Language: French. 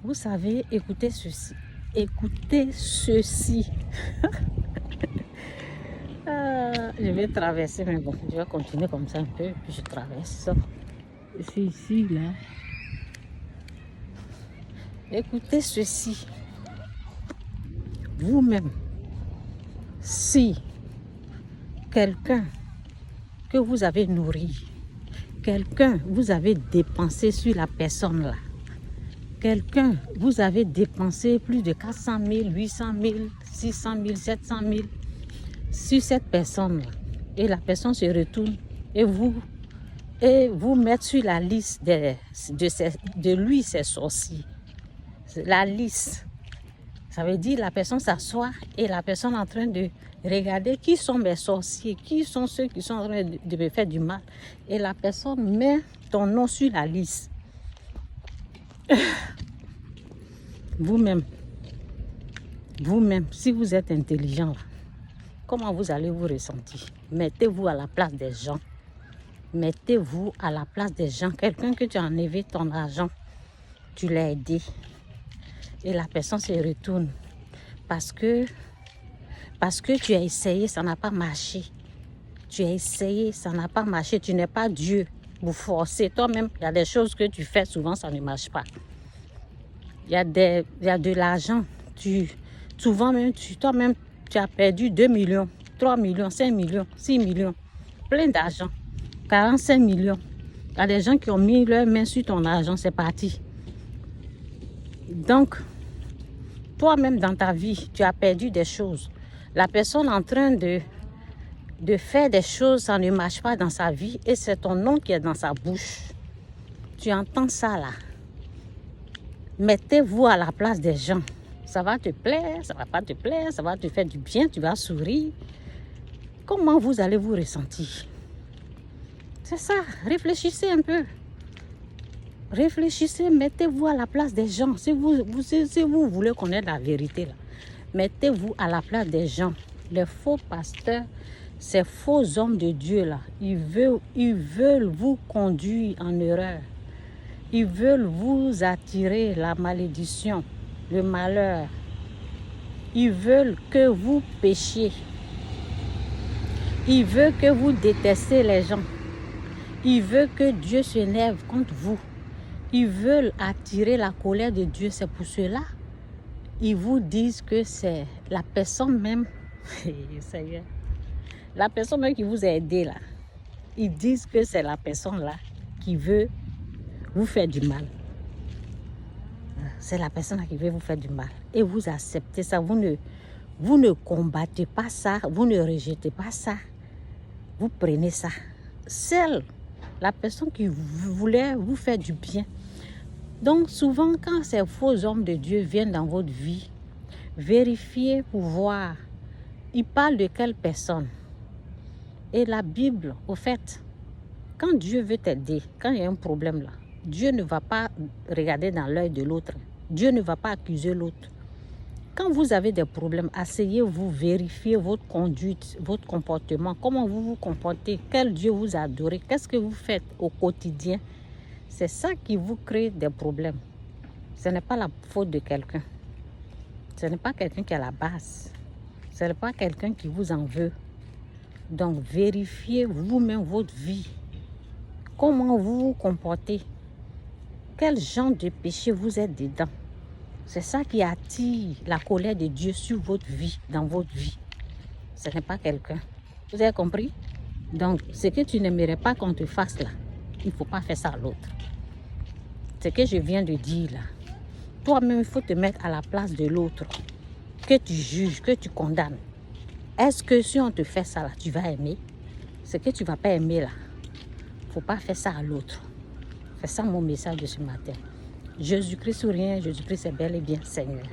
Vous savez, écoutez ceci. Écoutez ceci. Je vais traverser, mais bon, je vais continuer comme ça un peu, puis je traverse. Je suis ici, là. Écoutez ceci. Vous-même, si quelqu'un que vous avez nourri, quelqu'un vous avez dépensé sur la personne là, quelqu'un vous avez dépensé plus de 400 000, 800 000, 600 000, 700 000 sur cette personne là, et la personne se retourne et vous mettre sur la liste de lui, ses sorciers. La liste. Ça veut dire la personne s'assoit et la personne est en train de regarder qui sont mes sorciers, qui sont ceux qui sont en train de me faire du mal. Et la personne met ton nom sur la liste. Vous-même, si vous êtes intelligent, comment vous allez vous ressentir? Mettez-vous à la place des gens. Mettez-vous à la place des gens. Quelqu'un que tu as enlevé ton argent, tu l'as aidé. Et la personne se retourne parce que tu as essayé, ça n'a pas marché. Tu as essayé, ça n'a pas marché. Tu n'es pas Dieu. Vous forcez toi-même. Il y a des choses que tu fais souvent, ça ne marche pas. Il y a de l'argent. Souvent même, toi-même, tu as perdu 2 millions, 3 millions, 5 millions, 6 millions. Plein d'argent. 45 millions. Il y a des gens qui ont mis leurs mains sur ton argent, c'est parti. Donc, toi-même dans ta vie, tu as perdu des choses. La personne en train de faire des choses, ça ne marche pas dans sa vie et c'est ton nom qui est dans sa bouche. Tu entends ça là. Mettez-vous à la place des gens. Ça va te plaire, ça va pas te plaire, ça va te faire du bien, tu vas sourire. Comment vous allez vous ressentir? C'est ça, réfléchissez un peu. Réfléchissez, mettez-vous à la place des gens. Si vous voulez connaître la vérité, là, mettez-vous à la place des gens. Les faux pasteurs, ces faux hommes de Dieu, là, ils veulent vous conduire en erreur. Ils veulent vous attirer la malédiction, le malheur. Ils veulent que vous péchiez. Ils veulent que vous détestez les gens. Ils veulent que Dieu s'énerve contre vous. Ils veulent attirer la colère de Dieu. C'est pour cela ils vous disent que c'est la personne même. La personne même qui vous a aidé là. Ils disent que c'est la personne là qui veut vous faire du mal. C'est la personne là qui veut vous faire du mal. Et vous acceptez ça. Vous ne combattez pas ça. Vous ne rejetez pas ça. Vous prenez ça. Celle, la personne qui voulait vous faire du bien. Donc souvent, quand ces faux hommes de Dieu viennent dans votre vie, vérifiez pour voir, ils parlent de quelle personne. Et la Bible, au fait, quand Dieu veut t'aider, quand il y a un problème là, Dieu ne va pas regarder dans l'œil de l'autre. Dieu ne va pas accuser l'autre. Quand vous avez des problèmes, asseyez-vous, vérifiez votre conduite, votre comportement, comment vous vous comportez, quel Dieu vous a adoré, qu'est-ce que vous faites au quotidien. C'est ça qui vous crée des problèmes. Ce n'est pas la faute de quelqu'un. Ce n'est pas quelqu'un qui est à la base. Ce n'est pas quelqu'un qui vous en veut. Donc, vérifiez vous-même votre vie. Comment vous vous comportez. Quel genre de péché vous êtes dedans. C'est ça qui attire la colère de Dieu sur votre vie, dans votre vie. Ce n'est pas quelqu'un. Vous avez compris? Donc, ce que tu n'aimerais pas qu'on te fasse là, il ne faut pas faire ça à l'autre. Ce que je viens de dire là, toi-même, il faut te mettre à la place de l'autre. Que tu juges, que tu condamnes. Est-ce que si on te fait ça là, tu vas aimer? Ce que tu ne vas pas aimer là, il ne faut pas faire ça à l'autre. C'est ça mon message de ce matin. Jésus-Christ ou rien, Jésus-Christ est bel et bien Seigneur.